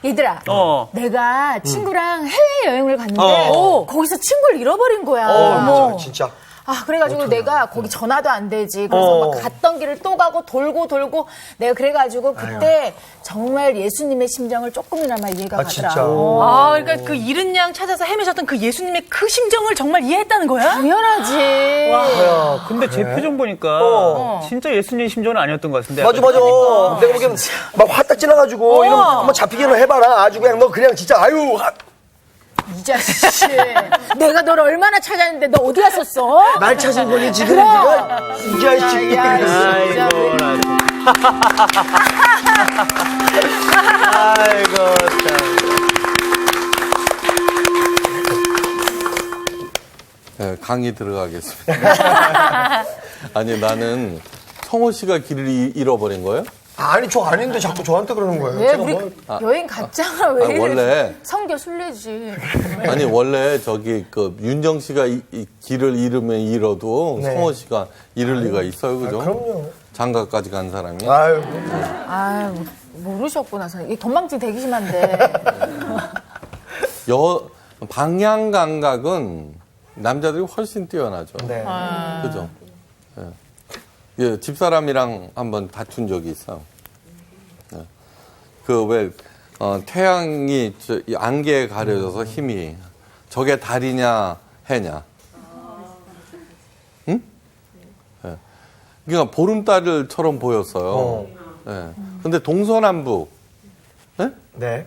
얘들아, 내가 친구랑 해외여행을 갔는데 거기서 친구를 잃어버린 거야. 맞아, 진짜. 그래가지고 내가 거기 전화도 안 되지. 그래서 막 갔던 길을 또 가고 돌고 내가 그래가지고 그때 정말 예수님의 심정을 조금이나마 이해가 가더라. 그러니까 그 잃은 양 찾아서 헤매셨던 그 예수님의 그 심정을 정말 이해했다는 거야? 당연하지. 야, 근데 제 표정 보니까 진짜 예수님의 심정은 아니었던 것 같은데. 맞아. 내가 보기엔 막 화딱 지나가지고 이런 한번 잡히기는 해봐라. 아주 그냥 너 그냥 진짜 이 자식. 내가 너를 얼마나 찾았는데 너 어디 갔었어? 날 찾은 거니 지금 네가 이 자식. 아이고 참. 네, 강의 들어가겠습니다. 아니 나는 성호 씨가 길을 잃어버린 거예요? 아니 저 아닌데 자꾸 저한테 그러는 거예요. 왜 우리 여행 갔잖아. 왜 이래? 원래 성교 술래지. 아니 원래 저기 그 윤정 씨가 이 길을 잃으면 잃어도 성호 씨가 잃을 리가 있어요, 그죠? 그럼요. 장가까지 간 사람이. 아유, 모르셨구나. 이 건망증 되게 심한데. 방향 감각은 남자들이 훨씬 뛰어나죠. 네. 그죠? 예, 집사람이랑 한번 다툰 적이 있어요. 그 왜 태양이 이 안개에 가려져서 힘이 저게 달이냐 해냐. 응? 예. 그러니까 보름달처럼 보였어요. 예. 근데 동서남북. 예? 네.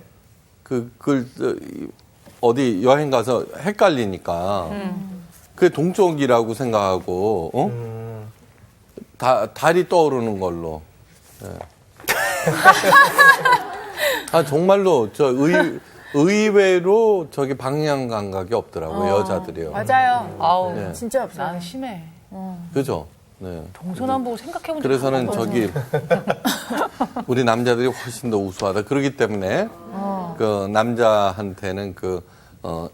어디 여행 가서 헷갈리니까 그게 동쪽이라고 생각하고 달이 떠오르는 걸로. 예. 정말로 의외로 저기 방향 감각이 없더라고요, 여자들이요. 맞아요. 진짜 없어요. 난 심해. 그죠? 네. 동서남북 생각해본 적 그래서는 저기 우리 남자들이 훨씬 더 우수하다. 그렇기 때문에 그 남자한테는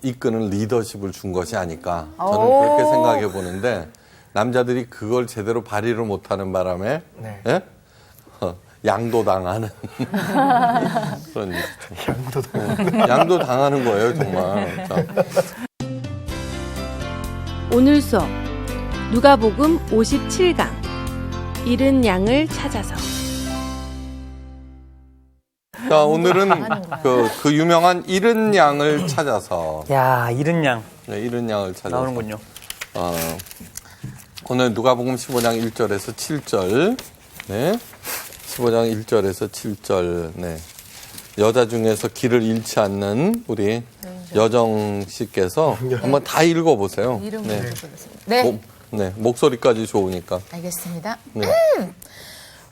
이끄는 리더십을 준 것이 아닐까. 저는 그렇게 생각해 보는데 남자들이 그걸 제대로 발휘를 못하는 바람에 예? 양도당하는 그런 양도 당하는 거예요, 정말. 자. 오늘 수업 누가복음 57강 잃은 양을 찾아서. 자, 오늘은 그 유명한 잃은 양을 찾아서. 야, 잃은 양. 네, 잃은 양을 찾아서. 나오는군요. 오늘 누가복음 15장 1절에서 7절. 네. 15장 1절에서 7절. 네. 여자 중에서 길을 잃지 않는 우리 여정 씨께서 한번 다 읽어 보세요. 네. 목소리까지 좋으니까. 알겠습니다. 네.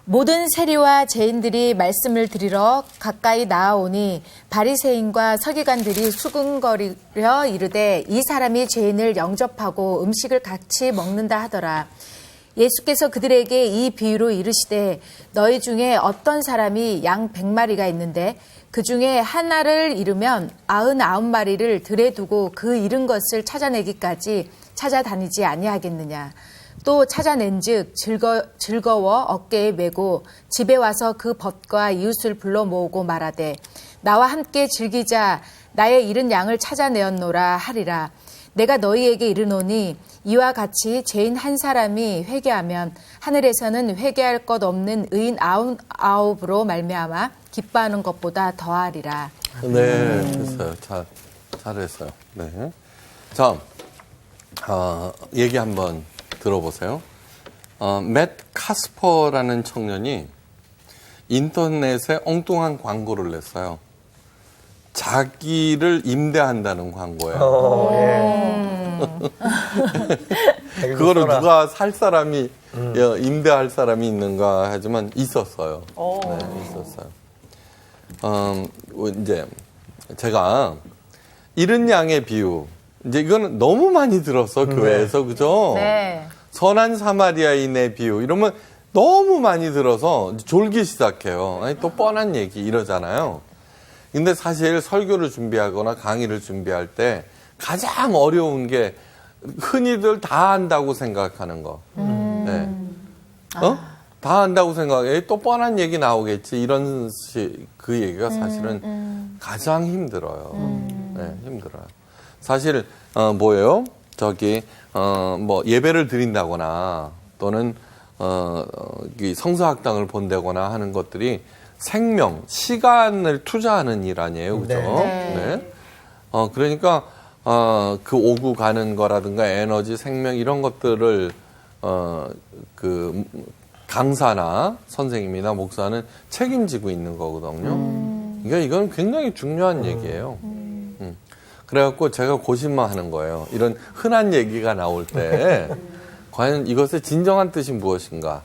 모든 세리와 죄인들이 말씀을 들으러 가까이 나아오니 바리새인과 서기관들이 수군거리려 이르되 이 사람이 죄인을 영접하고 음식을 같이 먹는다 하더라. 예수께서 그들에게 이 비유로 이르시되 너희 중에 어떤 사람이 양 100마리가 있는데 그 중에 하나를 잃으면 99마리를 들에 두고 그 잃은 것을 찾아내기까지 찾아다니지 아니하겠느냐. 또 찾아낸즉 즐거워 어깨에 메고 집에 와서 그 벗과 이웃을 불러 모으고 말하되 나와 함께 즐기자. 나의 잃은 양을 찾아내었노라 하리라. 내가 너희에게 이르노니 이와 같이 죄인 한 사람이 회개하면 하늘에서는 회개할 것 없는 의인 99으로 말미암아 기뻐하는 것보다 더하리라. 네, 됐어요. 잘했어요. 네. 자, 얘기 한번 들어보세요. 맷 카스퍼라는 청년이 인터넷에 엉뚱한 광고를 냈어요. 자기를 임대한다는 광고예요. 그거를 누가 살 사람이 임대할 사람이 있는가 하지만 있었어요. 네, 있었어요. 이제 제가 잃은 양의 비유. 이제 이거는 너무 많이 들었어 교회에서 그죠? 네. 선한 사마리아인의 비유 이러면 너무 많이 들어서 졸기 시작해요. 아니, 또 뻔한 얘기 이러잖아요. 근데 사실 설교를 준비하거나 강의를 준비할 때 가장 어려운 게 흔히들 다 안다고 생각하는 거. 네. 다 안다고 생각해. 또 뻔한 얘기 나오겠지. 이런 그 얘기가 사실은 가장 힘들어요. 네, 힘들어요. 사실, 뭐예요? 뭐, 예배를 드린다거나 또는, 이 성서학당을 본다거나 하는 것들이 생명, 시간을 투자하는 일 아니에요. 그죠? 네. 그러니까, 그 오고 가는 거라든가 에너지, 생명 이런 것들을, 그, 강사나 선생님이나 목사는 책임지고 있는 거거든요. 그러니까 이건 굉장히 중요한 얘기예요. 그래갖고 제가 고심만 하는 거예요. 이런 흔한 얘기가 나올 때 과연 이것의 진정한 뜻이 무엇인가?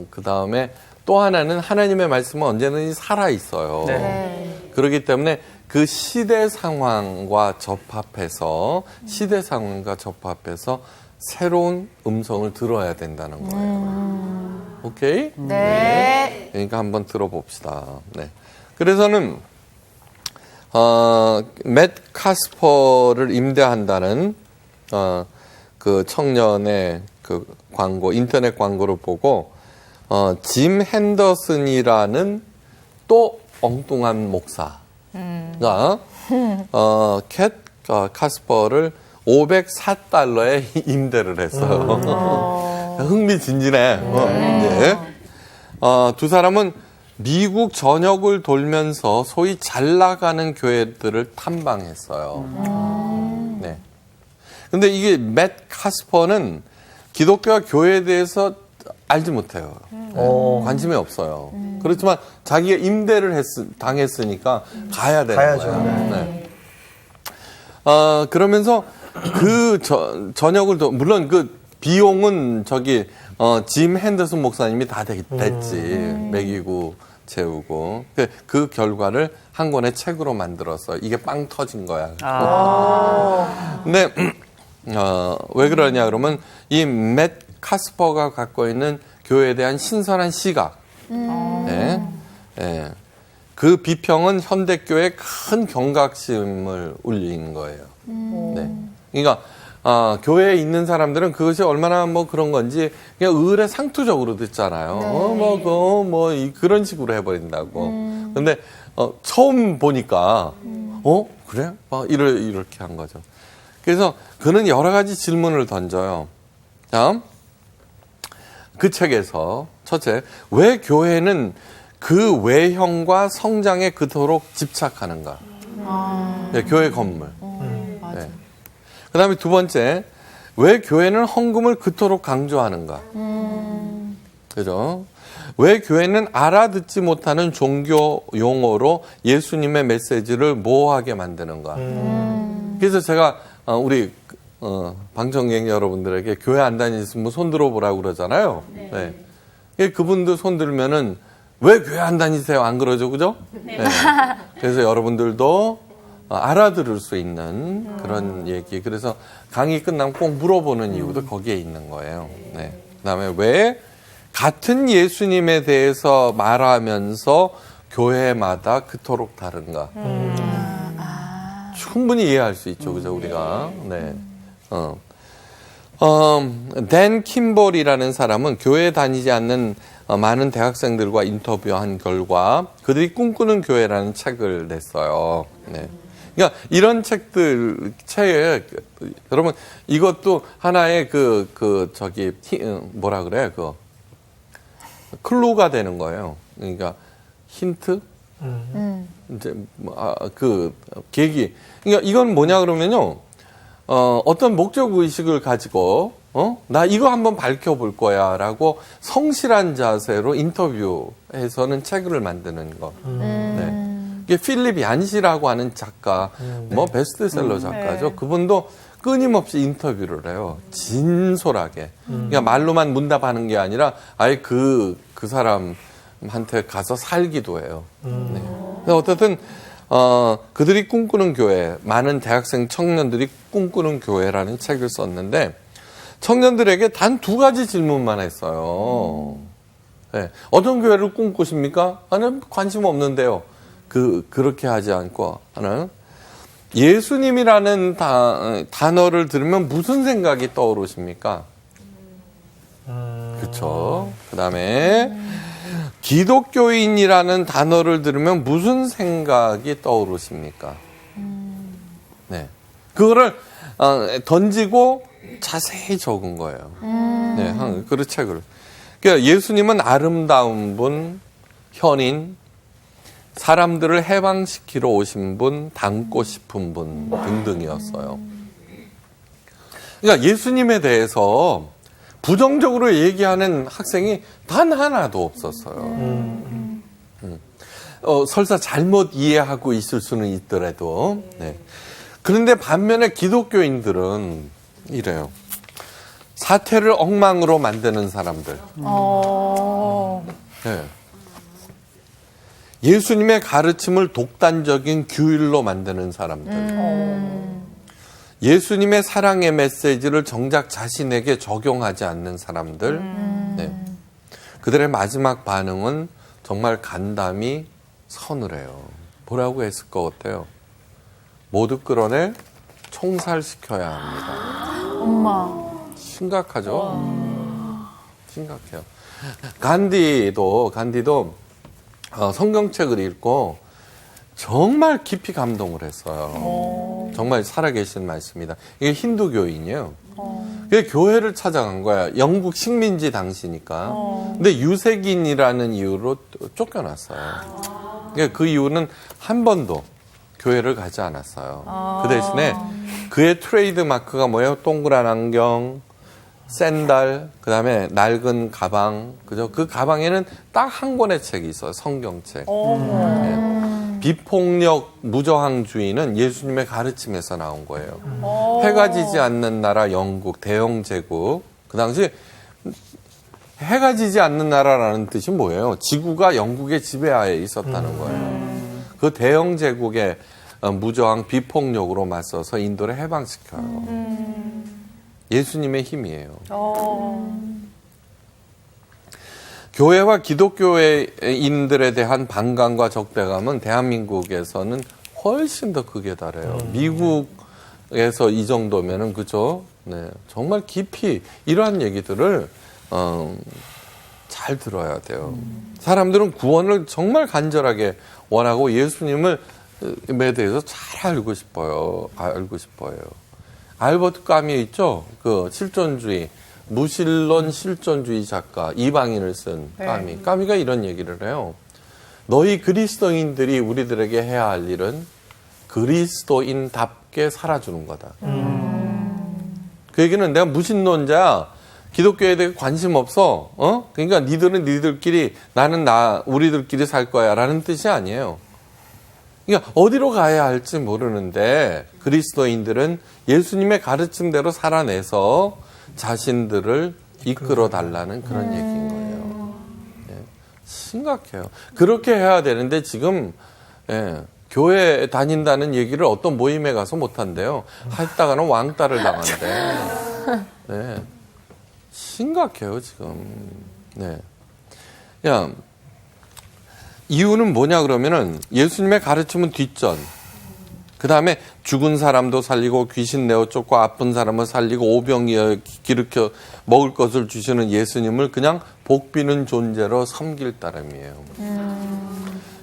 그 다음에 또 하나는 하나님의 말씀은 언제든지 살아 있어요. 그렇기 때문에 그 시대 상황과 접합해서 새로운 음성을 들어야 된다는 거예요. 오케이? 네. 그러니까 한번 들어봅시다. 네. 그래서는 맷 카스퍼를 임대한다는 그 청년의 그 광고, 인터넷 광고를 보고 짐 핸더슨이라는 또 엉뚱한 목사가 캣 카스퍼를 $504에 임대를 했어요. 흥미진진해. 네. 두 사람은 미국 전역을 돌면서 소위 잘 나가는 교회들을 탐방했어요. 네. 근데 이게 맷 카스퍼는 기독교와 교회에 대해서 알지 못해요. 관심이 없어요. 그렇지만 자기가 임대를 당했으니까 가야 되는 가야죠. 거예요. 네. 그러면서 그 전역을 물론 그 비용은 짐 핸더슨 목사님이 다 됐지. 먹이고 재우고. 그 결과를 한 권의 책으로 만들었어. 이게 빵 터진 거야. 근데 왜 그러냐 그러면 이 맷 카스퍼가 갖고 있는 교회에 대한 신선한 시각. 네. 네. 그 비평은 현대교회에 큰 경각심을 울리는 거예요. 네. 그러니까 교회에 있는 사람들은 그것이 얼마나 뭐 그런 건지 그냥 의례상투적으로 듣잖아요. 그런 식으로 해버린다고. 근데 처음 보니까 그래? 이렇게 한 거죠. 그래서 그는 여러 가지 질문을 던져요. 다음, 그 책에서 첫째, 왜 교회는 그 외형과 성장에 그토록 집착하는가? 네, 교회 건물. 네. 그 다음에 두 번째, 왜 교회는 헌금을 그토록 강조하는가? 그죠? 왜 교회는 알아듣지 못하는 종교 용어로 예수님의 메시지를 모호하게 만드는가? 그래서 제가 우리 방청객 여러분들에게 교회 안 다니시면 손 들어보라고 그러잖아요. 네. 그분들 손 들면은 왜 교회 안 다니세요? 안 그러죠, 그죠? 네. 그래서 여러분들도 알아들을 수 있는 그런 얘기. 그래서 강의 끝나면 꼭 물어보는 이유도 거기에 있는 거예요. 네. 그다음에 왜 같은 예수님에 대해서 말하면서 교회마다 그토록 다른가? 충분히 이해할 수 있죠, 그죠, 우리가. 네. 댄 킴볼이라는 사람은 교회 다니지 않는 많은 대학생들과 인터뷰한 결과 그들이 꿈꾸는 교회라는 책을 냈어요. 네. 그러니까 이런 책에 여러분 이것도 하나의 뭐라 그래 클루가 되는 거예요. 그러니까 힌트, 이제 계기. 그러니까 이건 뭐냐 그러면요. 어떤 목적 의식을 가지고 나 이거 한번 밝혀볼 거야 라고 성실한 자세로 인터뷰해서는 책을 만드는 거. 네. 이게 필립 얀시라고 하는 작가, 베스트셀러 작가죠. 그분도 끊임없이 인터뷰를 해요. 진솔하게. 그러니까 말로만 문답하는 게 아니라 아예 그 사람한테 가서 살기도 해요. 네. 어쨌든 그들이 꿈꾸는 교회, 많은 대학생 청년들이 꿈꾸는 교회라는 책을 썼는데 청년들에게 단 2가지 질문만 했어요. 네. 어떤 교회를 꿈꾸십니까? 나는 관심 없는데요. 그렇게 하지 않고 하는 예수님이라는 단어를 들으면 무슨 생각이 떠오르십니까? 그렇죠. 그다음에 기독교인이라는 단어를 들으면 무슨 생각이 떠오르십니까? 네, 그거를 던지고 자세히 적은 거예요. 네, 그 책을. 그러니까 예수님은 아름다운 분, 현인, 사람들을 해방시키러 오신 분, 닮고 싶은 분 등등이었어요. 그러니까 예수님에 대해서 부정적으로 얘기하는 학생이 단 하나도 없었어요. 설사 잘못 이해하고 있을 수는 있더라도. 네. 그런데 반면에 기독교인들은 이래요. 사태를 엉망으로 만드는 사람들. 네. 예수님의 가르침을 독단적인 규율로 만드는 사람들. 예수님의 사랑의 메시지를 정작 자신에게 적용하지 않는 사람들. 네. 그들의 마지막 반응은 정말 간담이 서늘해요. 뭐라고 했을 것 같아요? 모두 끌어내 총살시켜야 합니다. 엄마. 심각하죠? 심각해요. 간디도 성경책을 읽고 정말 깊이 감동을 했어요. 정말 살아계신 말씀이다. 이게 힌두교인이에요. 그게 교회를 찾아간 거야. 영국 식민지 당시니까. 근데 유색인이라는 이유로 쫓겨났어요. 그 이유는 한 번도 교회를 가지 않았어요. 그 대신에 그의 트레이드 마크가 뭐예요? 동그란 안경, 샌들, 그 다음에 낡은 가방. 그죠? 그 가방에는 딱 한 권의 책이 있어요. 성경책. 네. 비폭력 무저항주의는 예수님의 가르침에서 나온 거예요. 해가 지지 않는 나라 영국, 대영 제국. 그 당시 해가 지지 않는 나라라는 뜻이 뭐예요? 지구가 영국의 지배하에 있었다는 거예요. 그 대영 제국의 무저항 비폭력으로 맞서서 인도를 해방시켜요. 예수님의 힘이에요. 교회와 기독교인들에 대한 반감과 적대감은 대한민국에서는 훨씬 더 크게 달해요. 미국에서 이 정도면은 그죠? 네, 정말 깊이 이러한 얘기들을 잘 들어야 돼요. 사람들은 구원을 정말 간절하게 원하고 예수님을 대해서 잘 알고 싶어요. 알버트 까뮈 있죠? 그 실존주의. 무신론 실존주의 작가 이방인을 쓴 까미. 까미가 이런 얘기를 해요. 너희 그리스도인들이 우리들에게 해야 할 일은 그리스도인답게 살아주는 거다. 그 얘기는 내가 무신론자야. 기독교에 대해 관심 없어. 그러니까 니들은 니들끼리 나는 우리들끼리 살 거야 라는 뜻이 아니에요. 그러니까 어디로 가야 할지 모르는데 그리스도인들은 예수님의 가르침대로 살아내서 자신들을 이끌어 달라는 그런 얘기인 거예요. 예, 심각해요. 그렇게 해야 되는데 지금 교회 다닌다는 얘기를 어떤 모임에 가서 못한대요. 했다가는 왕따를 당한대. 네, 심각해요 지금. 네, 그냥 이유는 뭐냐 그러면은 예수님의 가르침은 뒷전. 그 다음에 죽은 사람도 살리고 귀신 내어 쫓고 아픈 사람을 살리고 오병이어 기르켜 먹을 것을 주시는 예수님을 그냥 복비는 존재로 섬길 따름이에요.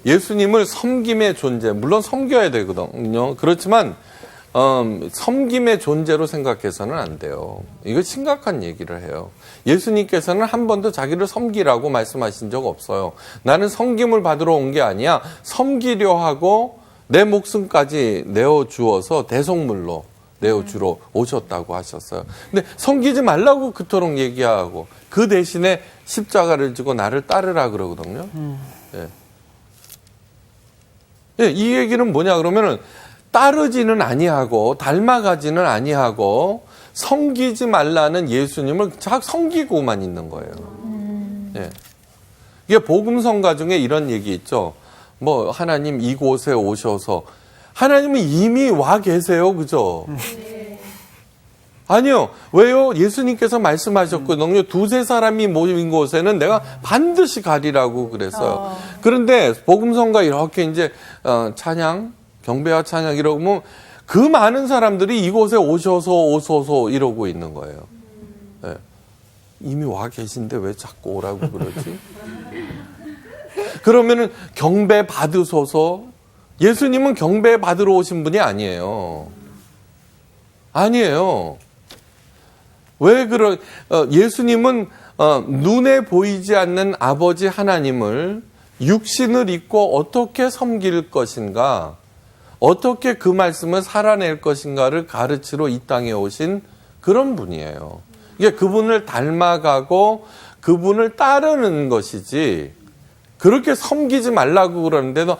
예수님을 섬김의 존재, 물론 섬겨야 되거든요. 그렇지만 섬김의 존재로 생각해서는 안 돼요. 이거 심각한 얘기를 해요. 예수님께서는 한 번도 자기를 섬기라고 말씀하신 적 없어요. 나는 섬김을 받으러 온 게 아니야. 섬기려 하고 내 목숨까지 내어주어서 대속물로 내어주러 오셨다고 하셨어요. 근데 섬기지 말라고 그토록 얘기하고 그 대신에 십자가를 지고 나를 따르라 그러거든요. 이 얘기는 뭐냐 그러면은 따르지는 아니하고 닮아가지는 아니하고 섬기지 말라는 예수님을 섬기고만 있는 거예요. 이게 복음성가 중에 이런 얘기 있죠. 뭐 하나님 이곳에 오셔서 하나님은 이미 와 계세요. 그죠? 아니요. 왜요? 예수님께서 말씀하셨거든요. 두세 사람이 모인 곳에는 내가 반드시 가리라고 그랬어요. 그런데 복음성가 이렇게 이제 찬양, 경배와 찬양 이러면 그 많은 사람들이 이곳에 오소서 이러고 있는 거예요. 네. 이미 와 계신데 왜 자꾸 오라고 그러지? 그러면은 경배 받으소서. 예수님은 경배 받으러 오신 분이 아니에요. 아니에요. 왜 예수님은 눈에 보이지 않는 아버지 하나님을 육신을 입고 어떻게 섬길 것인가, 어떻게 그 말씀을 살아낼 것인가를 가르치러 이 땅에 오신 그런 분이에요. 이게 그분을 닮아가고 그분을 따르는 것이지, 그렇게 섬기지 말라고 그러는데도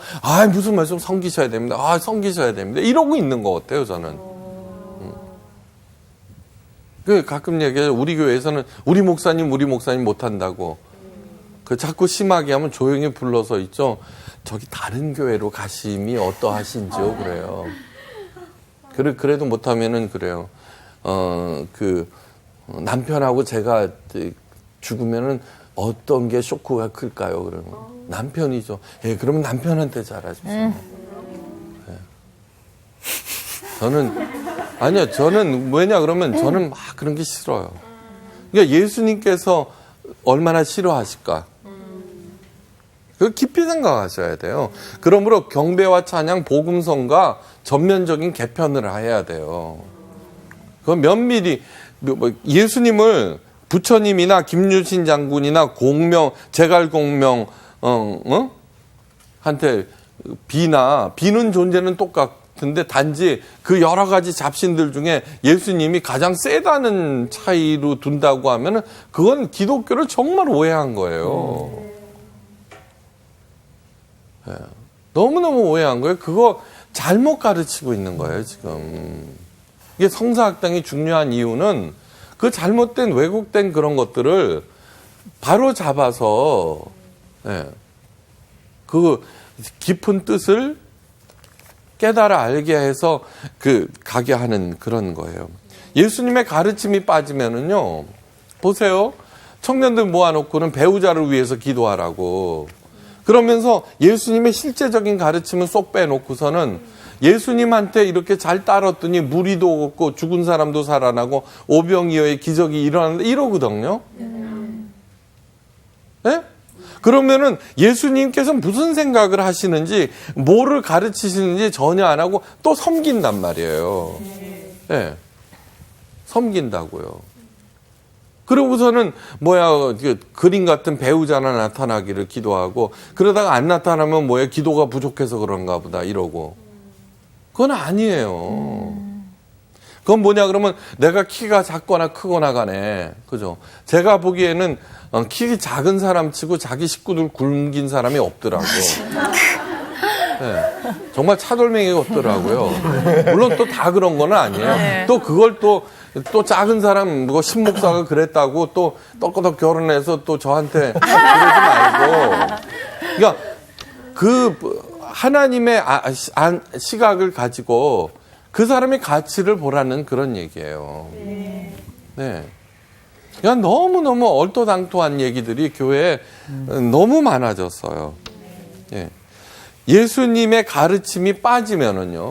무슨 말씀 섬기셔야 됩니다. 섬기셔야 됩니다. 이러고 있는 것 같아요, 저는. 가끔 얘기해요. 우리 교회에서는 우리 목사님 못한다고. 자꾸 심하게 하면 조용히 불러서 있죠. 저기 다른 교회로 가심이 어떠하신지요? 그래요. 그래도 못하면은 그래요. 남편하고 제가 죽으면은 어떤 게 쇼크가 클까요? 그러면 남편이죠. 예, 그러면 남편한테 잘하십시오. 예. 저는 왜냐 그러면 저는 막 그런 게 싫어요. 그러니까 예수님께서 얼마나 싫어하실까? 그 깊이 생각하셔야 돼요. 그러므로 경배와 찬양, 복음성과 전면적인 개편을 해야 돼요. 그 면밀히 예수님을 부처님이나 김유신 장군이나 제갈공명 한테 비는 존재는 똑같은데 단지 그 여러 가지 잡신들 중에 예수님이 가장 세다는 차이로 둔다고 하면은 그건 기독교를 정말 오해한 거예요. 네. 너무너무 오해한 거예요. 그거 잘못 가르치고 있는 거예요, 지금. 이게 성사학당이 중요한 이유는 그 잘못된 왜곡된 그런 것들을 바로 잡아서 그 깊은 뜻을 깨달아 알게 해서 가게 하는 그런 거예요. 예수님의 가르침이 빠지면은요, 보세요. 청년들 모아놓고는 배우자를 위해서 기도하라고. 그러면서 예수님의 실제적인 가르침은 쏙 빼놓고서는 예수님한테 이렇게 잘 따랐더니 무리도 없고 죽은 사람도 살아나고 오병이어의 기적이 일어났는데 이러거든요. 네? 그러면은 예수님께서 무슨 생각을 하시는지, 뭐를 가르치시는지 전혀 안 하고 또 섬긴단 말이에요. 네. 섬긴다고요. 그러고서는 그림 같은 배우자나 나타나기를 기도하고, 그러다가 안 나타나면 기도가 부족해서 그런가 보다 이러고. 그건 아니에요. 그건 뭐냐 그러면 내가 키가 작거나 크거나 간에, 그죠? 제가 보기에는 키 작은 사람 치고 자기 식구들 굶긴 사람이 없더라고. 네. 정말 차돌맹이가 없더라고요. 물론 또 다 그런 건 아니에요. 또 그걸 또 작은 사람, 신목사가 그랬다고 또 떡거덕 결혼해서 또 저한테 그러지 말고. 그러니까 하나님의 시각을 가지고 그 사람의 가치를 보라는 그런 얘기예요. 네. 그러니까 너무너무 얼토당토한 얘기들이 교회에 너무 많아졌어요. 예. 예수님의 가르침이 빠지면은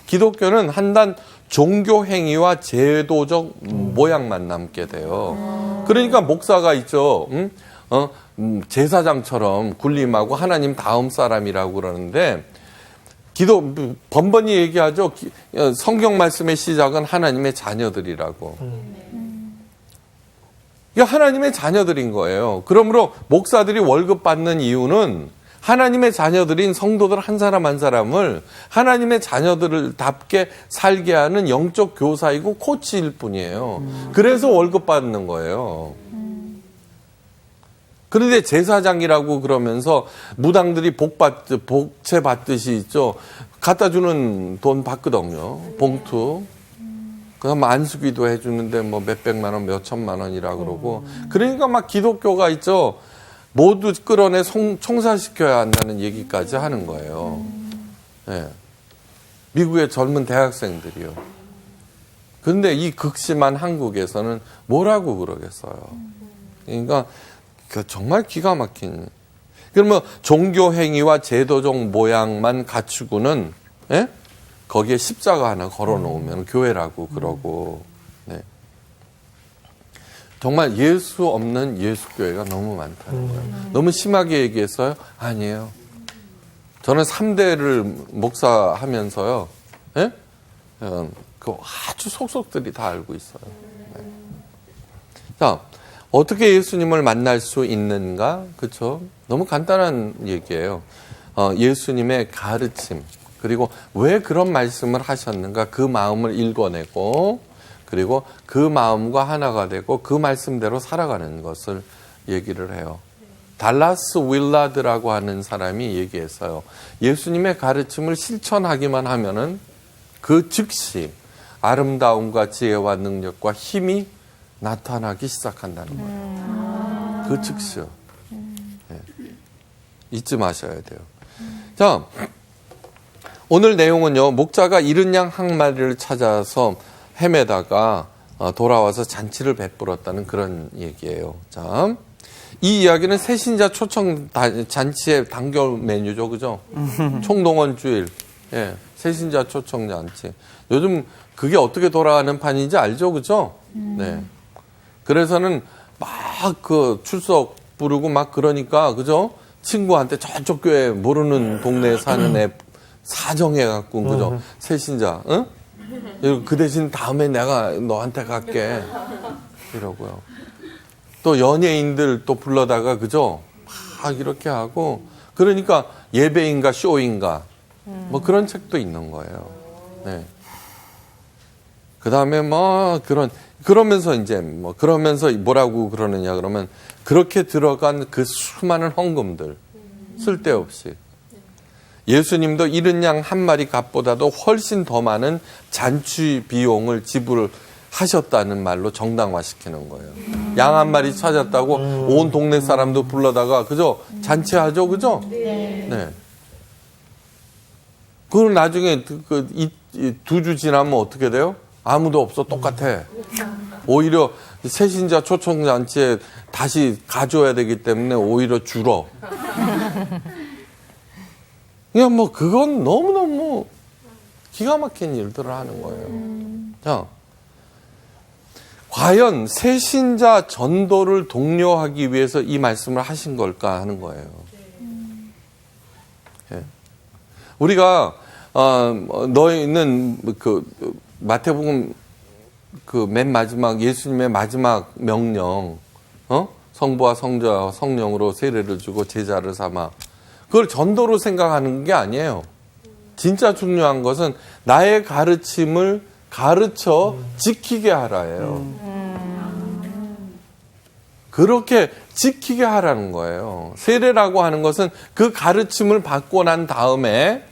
기독교는 한단 종교 행위와 제도적 모양만 남게 돼요. 그러니까 목사가 있죠. 제사장처럼 군림하고 하나님 다음 사람이라고 그러는데, 번번이 얘기하죠. 성경 말씀의 시작은 하나님의 자녀들이라고. 이게 하나님의 자녀들인 거예요. 그러므로 목사들이 월급 받는 이유는 하나님의 자녀들인 성도들 한 사람 한 사람을 하나님의 자녀들답게 살게 하는 영적 교사이고 코치일 뿐이에요. 그래서 월급 받는 거예요. 그런데 제사장이라고 그러면서 무당들이 복채 받듯이 있죠. 갖다 주는 돈 받거든요. 봉투. 그다음 안수기도 해주는데 몇백만 원, 몇천만 원이라 그러고. 그러니까 막 기독교가 있죠. 모두 끌어내 총살시켜야 한다는 얘기까지 하는 거예요. 네. 미국의 젊은 대학생들이요. 그런데 이 극심한 한국에서는 뭐라고 그러겠어요. 그러니까 정말 기가 막힌. 그러면 종교 행위와 제도적 모양만 갖추고는, 거기에 십자가 하나 걸어 놓으면 교회라고 그러고. 네. 정말 예수 없는 예수교회가 너무 많다는 거예요. 너무 심하게 얘기했어요? 아니에요. 저는 3대를 목사하면서요. 예? 그 아주 속속들이 다 알고 있어요. 네. 자, 어떻게 예수님을 만날 수 있는가? 그렇죠? 너무 간단한 얘기예요. 예수님의 가르침, 그리고 왜 그런 말씀을 하셨는가? 그 마음을 읽어내고, 그리고 그 마음과 하나가 되고 그 말씀대로 살아가는 것을 얘기를 해요. 달라스 윌라드라고 하는 사람이 얘기했어요. 예수님의 가르침을 실천하기만 하면은 그 즉시 아름다움과 지혜와 능력과 힘이 나타나기 시작한다는 거예요. 그 즉시요. 네. 잊지 마셔야 돼요. 자, 오늘 내용은요. 목자가 잃은 양 한 마리를 찾아서 헤매다가 돌아와서 잔치를 베풀었다는 그런 얘기예요. 자, 이 이야기는 새신자 초청 잔치의 단결 메뉴죠, 그죠? 총동원 주일, 예, 새신자 초청 잔치. 요즘 그게 어떻게 돌아가는 판인지 알죠, 그죠? 네. 그래서는 막 그 출석 부르고 막 그러니까, 그죠? 친구한테 저쪽 교회 모르는 동네에 사는 애 사정해갖고, 그죠? 새신자, 응? 그 대신 다음에 내가 너한테 갈게. 이러고요. 또 연예인들 또 불러다가, 그죠? 막 이렇게 하고. 그러니까 예배인가 쇼인가. 뭐 그런 책도 있는 거예요. 네. 그 다음에 뭐 그러면서 이제 그러면서 뭐라고 그러느냐 그러면 그렇게 들어간 그 수많은 헌금들 쓸데없이. 예수님도 잃은 양 한 마리 값보다도 훨씬 더 많은 잔치 비용을 지불하셨다는 말로 정당화시키는 거예요. 양 한 마리 찾았다고 온 동네 사람도 불러다가 그죠? 잔치하죠, 그죠? 네. 그럼 나중에 두 주 지나면 어떻게 돼요? 아무도 없어, 똑같아. 오히려 새신자 초청 잔치에 다시 가져야 되기 때문에 오히려 줄어. 그냥 뭐 그건 너무너무 기가 막힌 일들을 하는 거예요. 자, 과연 새신자 전도를 독려하기 위해서 이 말씀을 하신 걸까 하는 거예요. 예. 우리가 너희는 그 마태복음 그 맨 마지막 예수님의 마지막 명령, 성부와 성자와 성령으로 세례를 주고 제자를 삼아. 그걸 전도로 생각하는 게 아니에요. 진짜 중요한 것은 나의 가르침을 가르쳐 지키게 하라예요. 그렇게 지키게 하라는 거예요. 세례라고 하는 것은 그 가르침을 받고 난 다음에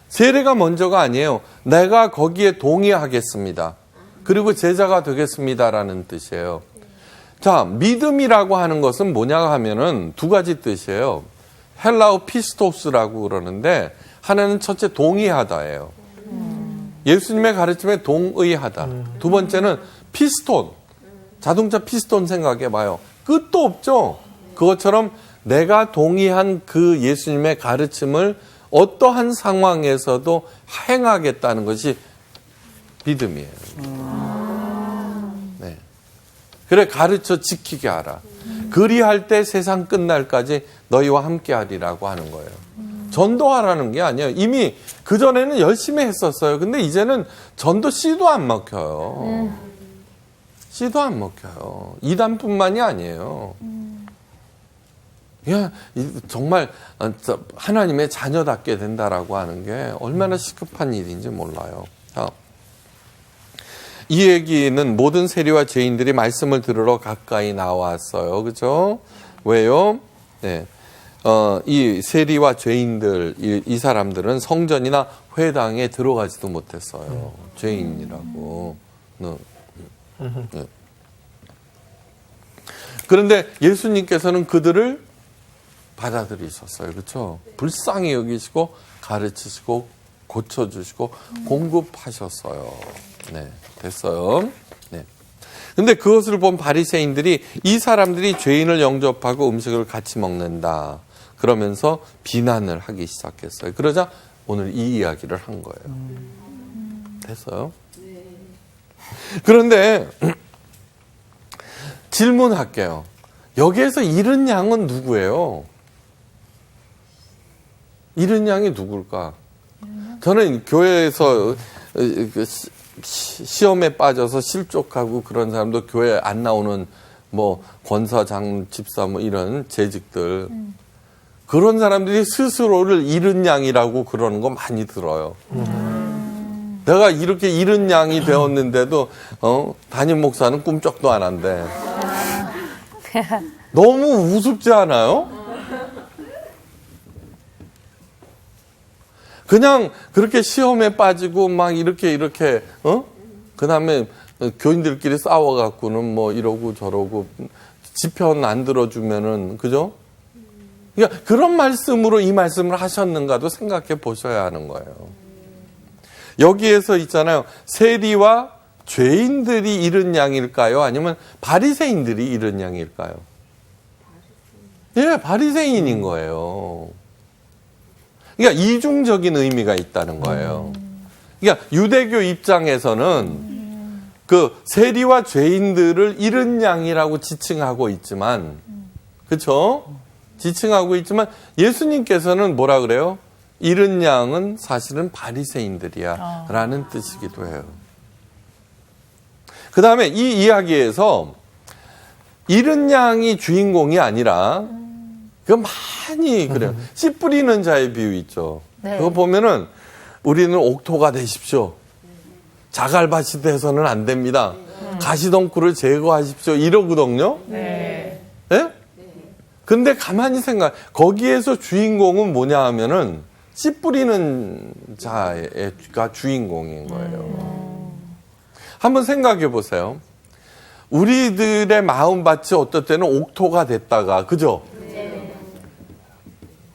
세례가 먼저가 아니에요. 내가 거기에 동의하겠습니다. 그리고 제자가 되겠습니다라는 뜻이에요. 자, 믿음이라고 하는 것은 뭐냐 하면은 두 가지 뜻이에요. 헬라어 피스토스라고 그러는데 하나는 첫째 동의하다예요. 예수님의 가르침에 동의하다. 두 번째는 피스톤. 자동차 피스톤 생각해 봐요. 끝도 없죠. 그것처럼 내가 동의한 그 예수님의 가르침을 어떠한 상황에서도 행하겠다는 것이 믿음이에요. 네. 그래 가르쳐 지키게 하라. 그리할 때 세상 끝날까지 너희와 함께 하리라고 하는 거예요. 전도하라는 게 아니에요. 이미 그전에는 열심히 했었어요. 근데 이제는 전도 씨도 안 먹혀요. 씨도 안 먹혀요. 이단뿐만이 아니에요. 야, 정말 하나님의 자녀답게 된다라고 하는 게 얼마나 시급한 일인지 몰라요. 이 얘기는 모든 세리와 죄인들이 말씀을 들으러 가까이 나왔어요. 그죠? 왜요? 네. 이 세리와 죄인들, 이 사람들은 성전이나 회당에 들어가지도 못했어요. 죄인이라고. 네. 그런데 예수님께서는 그들을 받아들이셨어요. 그렇죠? 불쌍히 여기시고 가르치시고 고쳐주시고 공급하셨어요. 네, 됐어요. 네. 근데 그것을 본 바리새인들이 이 사람들이 죄인을 영접하고 음식을 같이 먹는다. 그러면서 비난을 하기 시작했어요. 그러자 오늘 이 이야기를 한 거예요. 됐어요? 그런데 질문할게요. 여기에서 잃은 양은 누구예요? 잃은 양이 누굴까? 저는 교회에서 시험에 빠져서 실족하고 그런 사람도 교회 안 나오는 뭐 권사장, 집사 뭐 이런 재직들 그런 사람들이 스스로를 잃은 양이라고 그러는 거 많이 들어요. 내가 이렇게 잃은 양이 되었는데도 담임 목사는 꿈쩍도 안 한대. 너무 우습지 않아요? 그냥 그렇게 시험에 빠지고 막 이렇게 그다음에 교인들끼리 싸워갖고는 뭐 이러고 저러고 지편 안 들어주면은 그죠? 그러니까 그런 말씀으로 이 말씀을 하셨는가도 생각해 보셔야 하는 거예요. 여기에서 있잖아요. 세리와 죄인들이 잃은 양일까요? 아니면 바리새인들이 잃은 양일까요? 예, 바리새인인 거예요. 그러니까 이중적인 의미가 있다는 거예요. 그러니까 유대교 입장에서는 그 세리와 죄인들을 잃은 양이라고 지칭하고 있지만, 그렇죠? 지칭하고 있지만 예수님께서는 뭐라 그래요? 잃은 양은 사실은 바리새인들이야 라는 뜻이기도 해요. 그 다음에 이 이야기에서 잃은 양이 주인공이 아니라 그 많이 그래요. 씨 뿌리는 자의 비유 있죠. 네. 그거 보면은 우리는 옥토가 되십시오. 자갈밭이 돼서는 안 됩니다. 가시덩굴을 제거하십시오. 이러거든요. 네. 예? 근데 가만히 거기에서 주인공은 뭐냐 하면은 씨 뿌리는 자가 주인공인 거예요. 한번 생각해 보세요. 우리들의 마음밭이 어떨 때는 옥토가 됐다가, 그죠?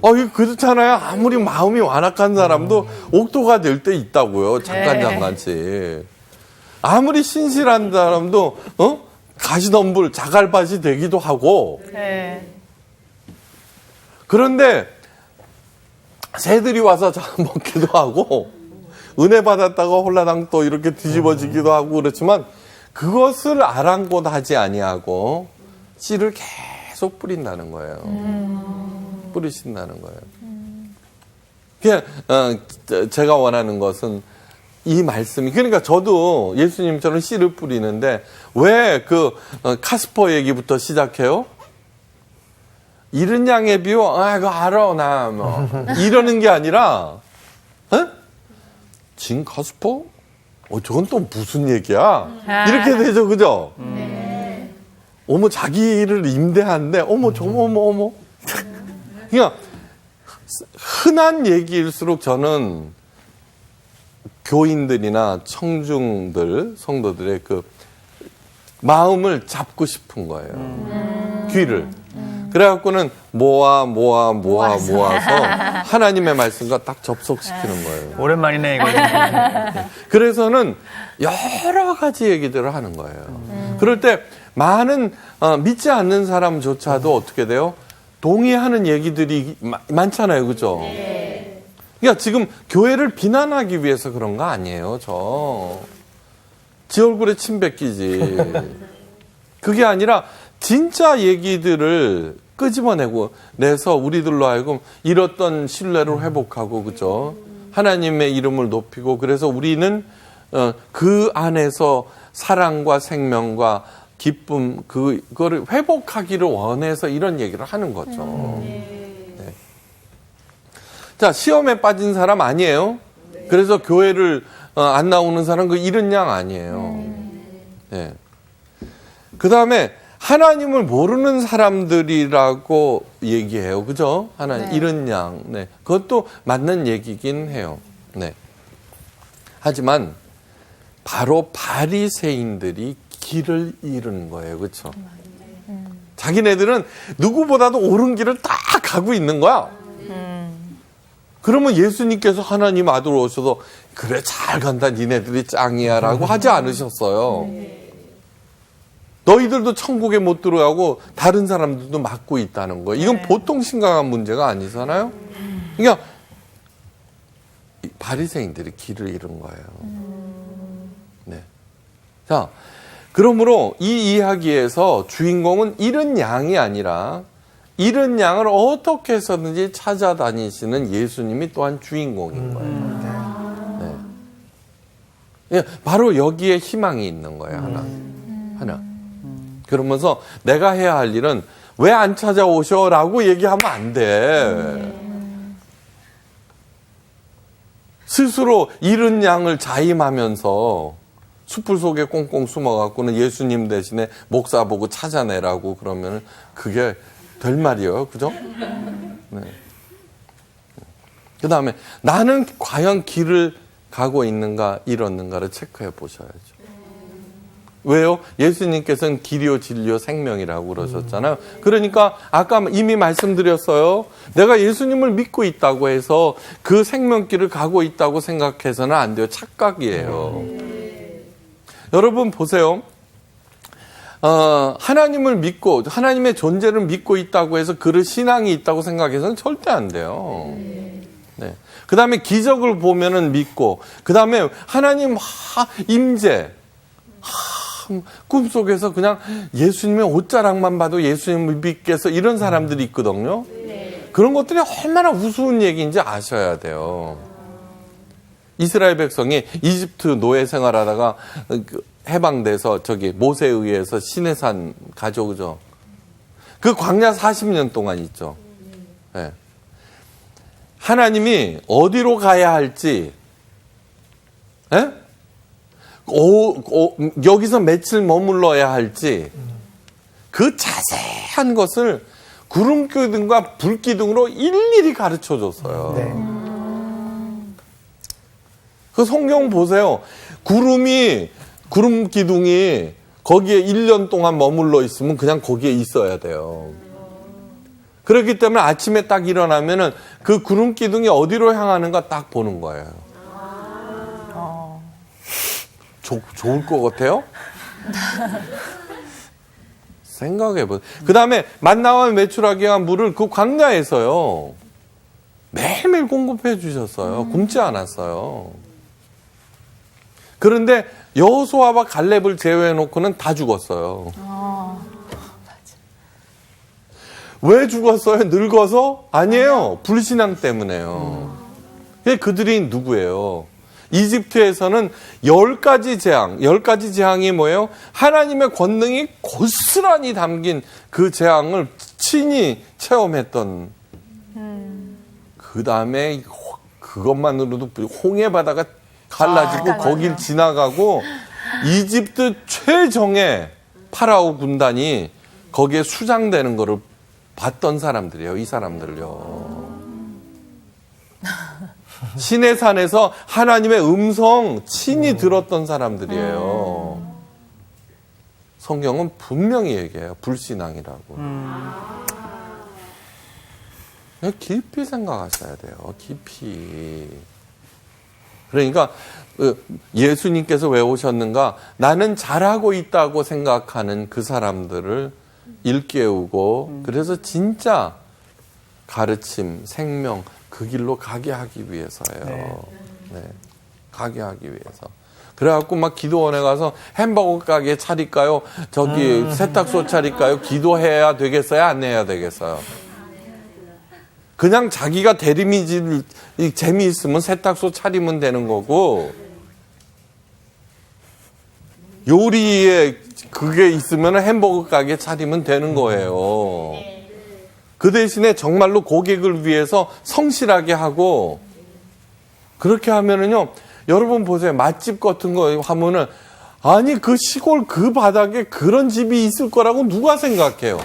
이거 그렇잖아요. 아무리 마음이 완악한 사람도 옥토가 될 때 있다고요. 잠깐씩. 아무리 신실한 사람도, 가시덤불, 자갈밭이 되기도 하고. 그런데, 새들이 와서 잡아먹기도 하고, 은혜 받았다가 홀라당 또 이렇게 뒤집어지기도 하고 그렇지만, 그것을 아랑곳하지 아니하고, 씨를 계속 뿌린다는 거예요. 뿌리신다는 거예요. 그냥 제가 원하는 것은 이 말씀이, 그러니까 저도 예수님처럼 씨를 뿌리는데 왜 그 카스퍼 얘기부터 시작해요? 잃은 양의 비유, 그거 알아 나 뭐 이러는 게 아니라, 진 카스퍼? 저건 또 무슨 얘기야? 이렇게 되죠, 그죠? 어머, 자기를 임대한데, 어머. 그러니까 흔한 얘기일수록 저는 교인들이나 청중들, 성도들의 그 마음을 잡고 싶은 거예요. 귀를. 그래갖고는 모아서 하나님의 말씀과 딱 접속시키는 거예요. 오랜만이네, 이거. 그래서는 여러 가지 얘기들을 하는 거예요. 그럴 때 많은 믿지 않는 사람조차도 어떻게 돼요? 동의하는 얘기들이 많잖아요. 그죠? 그러니까 지금 교회를 비난하기 위해서 그런 거 아니에요. 지 얼굴에 침 뱉기지. 그게 아니라 진짜 얘기들을 끄집어내서 우리들로 하여금 잃었던 신뢰를 회복하고, 그죠? 하나님의 이름을 높이고, 그래서 우리는 그 안에서 사랑과 생명과 기쁨, 그거를 회복하기를 원해서 이런 얘기를 하는 거죠. 네. 자, 시험에 빠진 사람 아니에요? 그래서 교회를 안 나오는 사람, 그 잃은 양 아니에요. 네. 그 다음에 하나님을 모르는 사람들이라고 얘기해요. 그죠? 하나님, 잃은 양. 네. 그것도 맞는 얘기긴 해요. 네. 하지만 바로 바리새인들이 길을 잃은 거예요. 그렇죠? 자기네들은 누구보다도 옳은 길을 딱 가고 있는 거야. 그러면 예수님께서 하나님 아들 오셔서 그래 잘 간다 니네들이 짱이야 라고 하지 않으셨어요. 너희들도 천국에 못 들어가고 다른 사람들도 막고 있다는 거예요. 이건 보통 심각한 문제가 아니잖아요. 그러니까 바리새인들이 길을 잃은 거예요. 네. 자, 그러므로 이 이야기에서 주인공은 잃은 양이 아니라 잃은 양을 어떻게 해서든지 찾아다니시는 예수님이 또한 주인공인 거예요. 네. 바로 여기에 희망이 있는 거예요. 하나. 그러면서 내가 해야 할 일은 왜 안 찾아오셔? 라고 얘기하면 안 돼. 스스로 잃은 양을 자임하면서 숯불 속에 꽁꽁 숨어갖고는 예수님 대신에 목사 보고 찾아내라고 그러면 그게 될 말이에요. 그죠? 네. 그 다음에 나는 과연 길을 가고 있는가 잃었는가를 체크해 보셔야죠. 왜요? 예수님께서는 길이요 진리요 생명이라고 그러셨잖아요. 그러니까 아까 이미 말씀드렸어요. 내가 예수님을 믿고 있다고 해서 그 생명길을 가고 있다고 생각해서는 안 돼요. 착각이에요. 여러분 보세요. 하나님을 믿고 하나님의 존재를 믿고 있다고 해서 그를 신앙이 있다고 생각해서는 절대 안 돼요. 네. 그 다음에 기적을 보면은 믿고 그 다음에 하나님 임재 꿈속에서 그냥 예수님의 옷자락만 봐도 예수님을 믿겠어 이런 사람들이 있거든요. 그런 것들이 얼마나 우스운 얘기인지 아셔야 돼요. 이스라엘 백성이 이집트 노예 생활하다가 해방돼서 저기 모세에 의해서 시내산 가져오죠. 그 광야 40년 동안 있죠. 네. 하나님이 어디로 가야 할지 네? 여기서 며칠 머물러야 할지 그 자세한 것을 구름 기둥과 불 기둥으로 일일이 가르쳐 줬어요. 네. 그 성경 보세요. 구름 기둥이 거기에 1년 동안 머물러 있으면 그냥 거기에 있어야 돼요. 그렇기 때문에 아침에 딱 일어나면은 그 구름 기둥이 어디로 향하는가 딱 보는 거예요. 좋을 것 같아요? 생각해보세요. 그 다음에 만나와 메추라기와 물을 그 광야에서요. 매일매일 공급해 주셨어요. 굶지 않았어요. 그런데 여호수아와 갈렙을 제외해놓고는 다 죽었어요. 왜 죽었어요? 늙어서? 아니에요. 불신앙 때문에요. 그들이 누구예요? 이집트에서는 10가지 재앙이 뭐예요? 하나님의 권능이 고스란히 담긴 그 재앙을 친히 체험했던. 그 다음에 그것만으로도 홍해 바다가 갈라지고 거길 지나가고 이집트 최정의 파라오 군단이 거기에 수장되는 거를 봤던 사람들이에요. 이 사람들을요. 시내산에서 하나님의 음성 친히 들었던 사람들이에요. 성경은 분명히 얘기해요. 불신앙이라고. 깊이 생각하셔야 돼요. 깊이. 그러니까 예수님께서 왜 오셨는가? 나는 잘하고 있다고 생각하는 그 사람들을 일깨우고 그래서 진짜 가르침, 생명 그 길로 가게 하기 위해서예요. 네. 가게 하기 위해서. 그래갖고 막 기도원에 가서 햄버거 가게 차릴까요? 저기 세탁소 차릴까요? 기도해야 되겠어요? 안 해야 되겠어요? 그냥 자기가 대리미질 재미있으면 세탁소 차리면 되는 거고 요리에 그게 있으면 햄버거 가게 차리면 되는 거예요. 그 대신에 정말로 고객을 위해서 성실하게 하고 그렇게 하면은요. 여러분 보세요. 맛집 같은 거 하면은 아니 그 시골 그 바닥에 그런 집이 있을 거라고 누가 생각해요?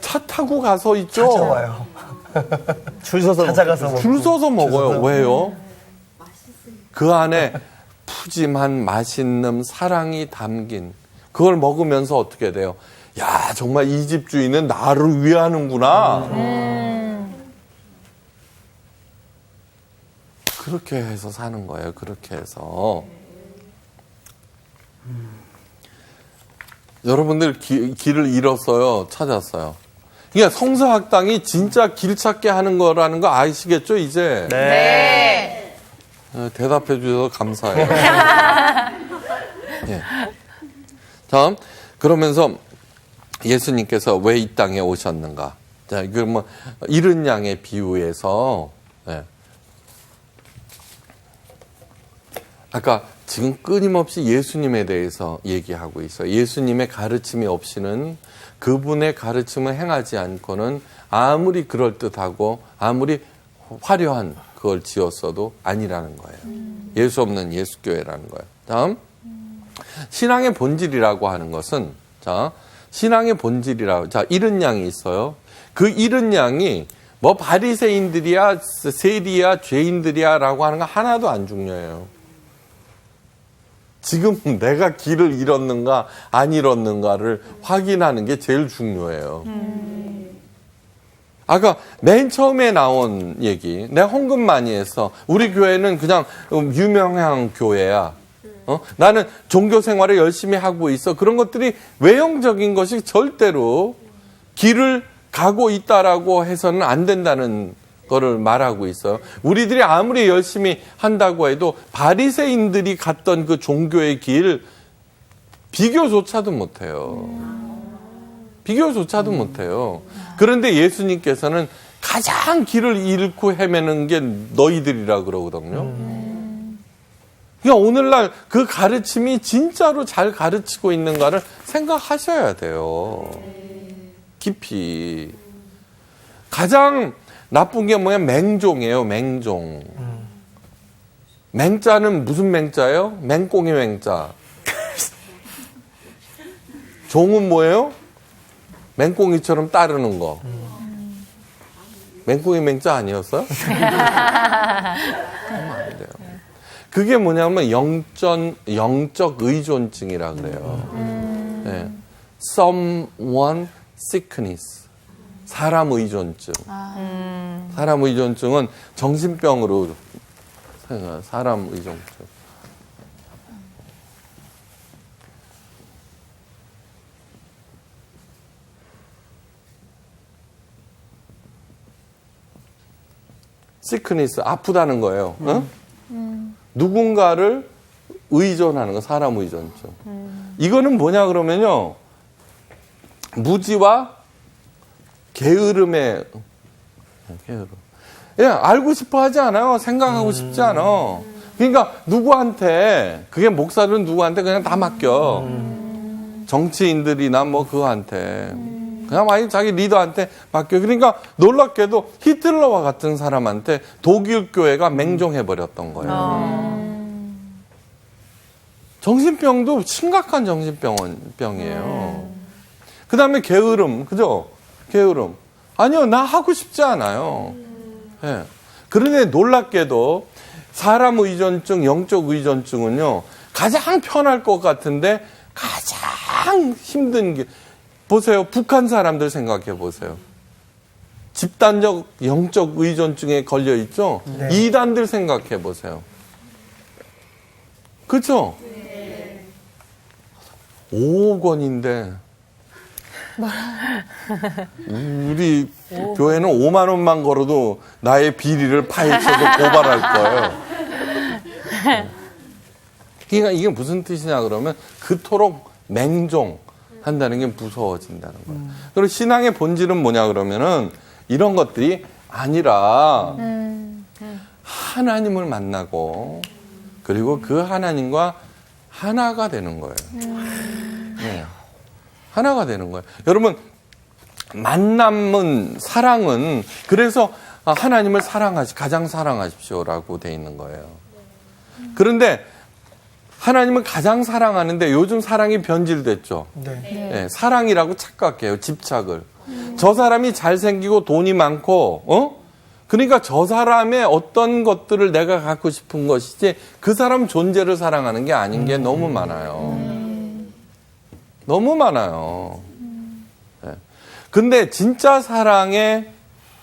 차 타고 가서 있죠. 찾아와요. 줄 서서 찾아가서 줄 서서 먹어요. 왜요? 그 안에 푸짐한 맛있는 사랑이 담긴 그걸 먹으면서 어떻게 돼요? 야 정말 이 집 주인은 나를 위하는구나. 그렇게 해서 사는 거예요. 그렇게 해서. 여러분들 길을 잃었어요. 찾았어요. 그러니까 성서학당이 진짜 길 찾게 하는 거라는 거 아시겠죠, 이제? 네. 대답해 주셔서 감사해요. 예. 자, 그러면서 예수님께서 왜 이 땅에 오셨는가? 자, 이걸 뭐 잃은 양의 비유에서 네. 아까 지금 끊임없이 예수님에 대해서 얘기하고 있어요. 예수님의 가르침이 없이는 그분의 가르침을 행하지 않고는 아무리 그럴듯하고 아무리 화려한 그걸 지었어도 아니라는 거예요. 예수 없는 예수교회라는 거예요. 다음, 신앙의 본질이라고 하는 것은, 자, 신앙의 본질이라고, 자, 잃은 양이 있어요. 그 잃은 양이 뭐 바리새인들이야, 세리야, 죄인들이야 라고 하는 거 하나도 안 중요해요. 지금 내가 길을 잃었는가 안 잃었는가를 확인하는 게 제일 중요해요. 아까 맨 처음에 나온 얘기, 내가 헌금 많이 해서 우리 교회는 그냥 유명한 교회야. 나는 종교 생활을 열심히 하고 있어. 그런 것들이 외형적인 것이 절대로 길을 가고 있다라고 해서는 안 된다는 거를 말하고 있어요. 우리들이 아무리 열심히 한다고 해도 바리새인들이 갔던 그 종교의 길 비교조차도 못해요. 비교조차도 못해요. 그런데 예수님께서는 가장 길을 잃고 헤매는 게 너희들이라 그러거든요. 그러니까 오늘날 그 가르침이 진짜로 잘 가르치고 있는가를 생각하셔야 돼요. 깊이. 가장 나쁜 게 뭐야? 맹종이에요, 맹종. 맹자는 무슨 맹자예요? 맹꽁이 맹자. 종은 뭐예요? 맹꽁이처럼 따르는 거. 맹꽁이 맹자 아니었어요? 그러면 안 돼요. 그게 뭐냐면 영적 의존증이라 그래요. 네. Someone sickness. 사람 의존증. 사람 의존증은 정신병으로 생각해요. 사람 의존증. 시크니스, 아프다는 거예요. 누군가를 의존하는 거, 사람 의존증. 이거는 뭐냐 그러면요. 무지와 게으름의 게으름. 그냥 알고 싶어 하지 않아요. 생각하고 싶지 않아. 그러니까 누구한테, 그게 목사들은 누구한테 그냥 다 맡겨. 정치인들이나 뭐 그거한테. 그냥 많이 자기 리더한테 맡겨. 그러니까 놀랍게도 히틀러와 같은 사람한테 독일 교회가 맹종해버렸던 거예요. 정신병도 심각한 정신병이에요. 그 다음에 게으름, 그죠? 게으름. 아니요, 나 하고 싶지 않아요. 네. 그런데 놀랍게도 사람 의존증, 영적 의존증은요, 가장 편할 것 같은데 가장 힘든 게, 보세요. 북한 사람들 생각해 보세요. 집단적 영적 의존증에 걸려 있죠? 네. 이단들 생각해 보세요. 그렇죠? 네. 5억 원인데 우리 교회는 5만 원만 걸어도 나의 비리를 파헤쳐서 고발할 거예요. 그러니까 이게 무슨 뜻이냐 그러면 그토록 맹종한다는 게 무서워진다는 거예요. 그리고 신앙의 본질은 뭐냐 그러면은 이런 것들이 아니라 하나님을 만나고 그리고 그 하나님과 하나가 되는 거예요. 네. 하나가 되는 거예요. 여러분, 만남은, 사랑은, 그래서 하나님을 가장 사랑하십시오라고 돼 있는 거예요. 그런데 하나님을 가장 사랑하는데 요즘 사랑이 변질됐죠. 네. 네, 사랑이라고 착각해요. 집착을. 저 사람이 잘생기고 돈이 많고, 그러니까 저 사람의 어떤 것들을 내가 갖고 싶은 것이지 그 사람 존재를 사랑하는 게 아닌 게 너무 많아요. 너무 많아요. 네. 근데 진짜 사랑의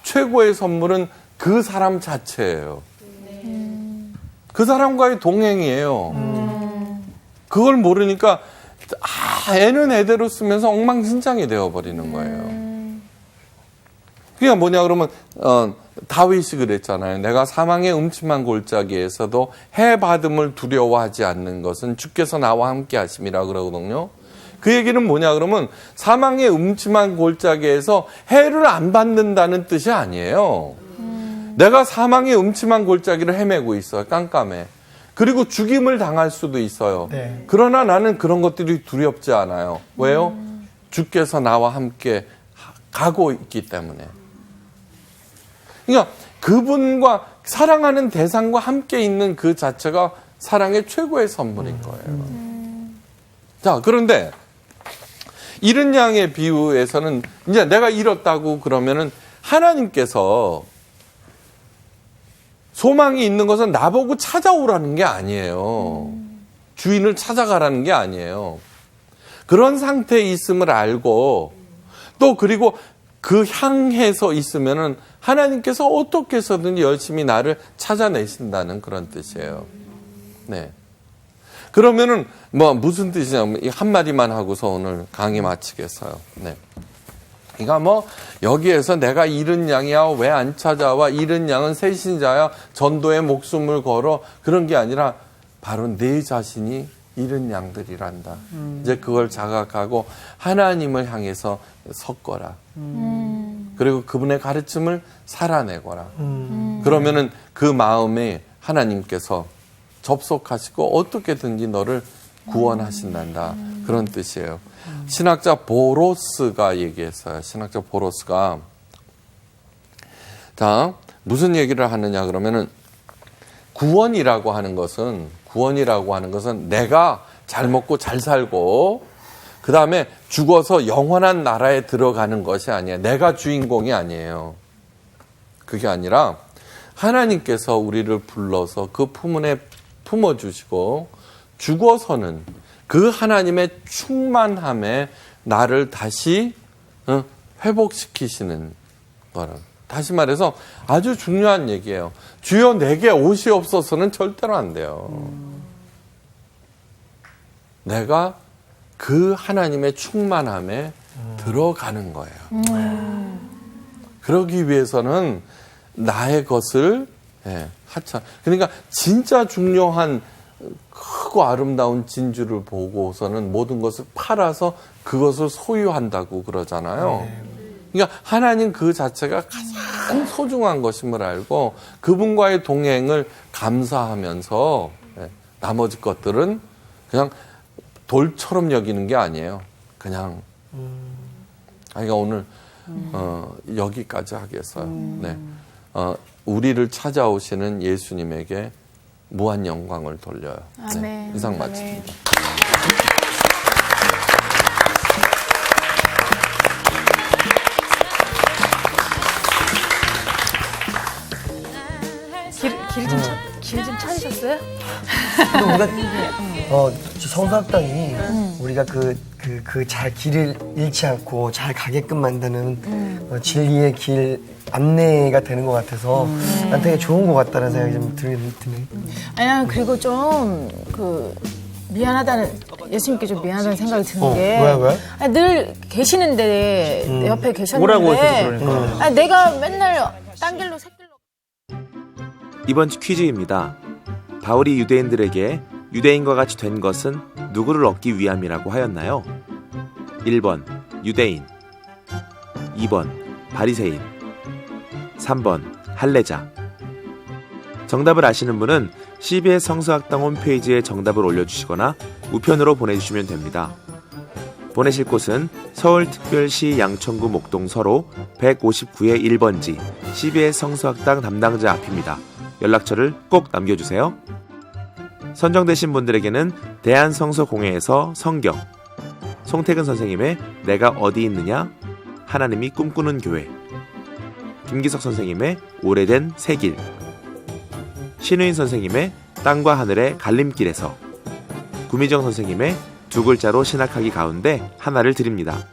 최고의 선물은 그 사람 자체예요. 그 사람과의 동행이에요. 그걸 모르니까 애는 애대로 쓰면서 엉망진창이 되어버리는 거예요. 그게 뭐냐 그러면 다윗이 그랬잖아요. 내가 사망의 음침한 골짜기에서도 해 받음을 두려워하지 않는 것은 주께서 나와 함께 하심이라 그러거든요. 그 얘기는 뭐냐 그러면 사망의 음침한 골짜기에서 해를 안 받는다는 뜻이 아니에요. 내가 사망의 음침한 골짜기를 헤매고 있어요. 깜깜해. 그리고 죽임을 당할 수도 있어요. 네. 그러나 나는 그런 것들이 두렵지 않아요. 왜요? 주께서 나와 함께 가고 있기 때문에. 그러니까 그분과 사랑하는 대상과 함께 있는 그 자체가 사랑의 최고의 선물인 거예요. 자, 그런데 잃은 양의 비유에서는 이제 내가 잃었다고 그러면은 하나님께서 소망이 있는 것은 나보고 찾아오라는 게 아니에요. 주인을 찾아가라는 게 아니에요. 그런 상태에 있음을 알고 또 그리고 그 향해서 있으면은 하나님께서 어떻게 해서든 열심히 나를 찾아내신다는 그런 뜻이에요. 네. 그러면은 뭐 무슨 뜻이냐면 한마디만 하고서 오늘 강의 마치겠어요. 네. 그러니까 뭐 여기에서 내가 잃은 양이야 왜 안 찾아와 잃은 양은 새신자야 전도에 목숨을 걸어 그런 게 아니라 바로 내 자신이 잃은 양들이란다. 이제 그걸 자각하고 하나님을 향해서 섰거라. 그리고 그분의 가르침을 살아내거라. 그러면은 그 마음에 하나님께서 접속하시고 어떻게든지 너를 구원하신단다. 그런 뜻이에요. 신학자 보로스가 얘기했어요. 신학자 보로스가 자 무슨 얘기를 하느냐 그러면은 구원이라고 하는 것은 내가 잘 먹고 잘 살고 그 다음에 죽어서 영원한 나라에 들어가는 것이 아니에요. 내가 주인공이 아니에요. 그게 아니라 하나님께서 우리를 불러서 그 품에 품어주시고 죽어서는 그 하나님의 충만함에 나를 다시 회복시키시는 거라. 다시 말해서 아주 중요한 얘기예요. 주여 내게 옷이 없어서는 절대로 안 돼요. 내가 그 하나님의 충만함에 들어가는 거예요. 그러기 위해서는 나의 것을 하찮. 그러니까 진짜 중요한 크고 아름다운 진주를 보고서는 모든 것을 팔아서 그것을 소유한다고 그러잖아요. 그러니까 하나님 그 자체가 가장 소중한 것임을 알고 그분과의 동행을 감사하면서 나머지 것들은 그냥 돌처럼 여기는 게 아니에요. 그냥 그러니까 오늘 여기까지 하겠어요. 네. 우리를 찾아오시는 예수님에게 무한 영광을 돌려요. 네. 이상 마칩니다. 길 좀 찾으셨어요? 우리가 성서학당이 우리가 잘 길을 잃지 않고 잘 가게끔 만드는 진리의 길 안내가 되는 것 같아서 난 되게 좋은 것 같다는 생각이 좀 드네. 아니 그리고 좀 미안하다는 예수님께 좀 미안하다는 생각이 드는 게 왜? 아니, 늘 계시는데 내 옆에 계셨는데 오라고 해서 그러니까. 아니, 내가 맨날 딴 길로 새길로 이번 주 퀴즈입니다. 바울이 유대인들에게 유대인과 같이 된 것은 누구를 얻기 위함이라고 하였나요? 1번 유대인, 2번 바리새인, 3번 할례자. 정답을 아시는 분은 CBS 성서학당 홈페이지에 정답을 올려주시거나 우편으로 보내주시면 됩니다. 보내실 곳은 서울특별시 양천구 목동 서로 159의 1번지 CBS 성서학당 담당자 앞입니다. 연락처를 꼭 남겨주세요. 선정되신 분들에게는 대한성서공회에서 성경, 송태근 선생님의 내가 어디 있느냐, 하나님이 꿈꾸는 교회, 김기석 선생님의 오래된 새길, 신우인 선생님의 땅과 하늘의 갈림길에서, 구미정 선생님의 두 글자로 신학하기 가운데 하나를 드립니다.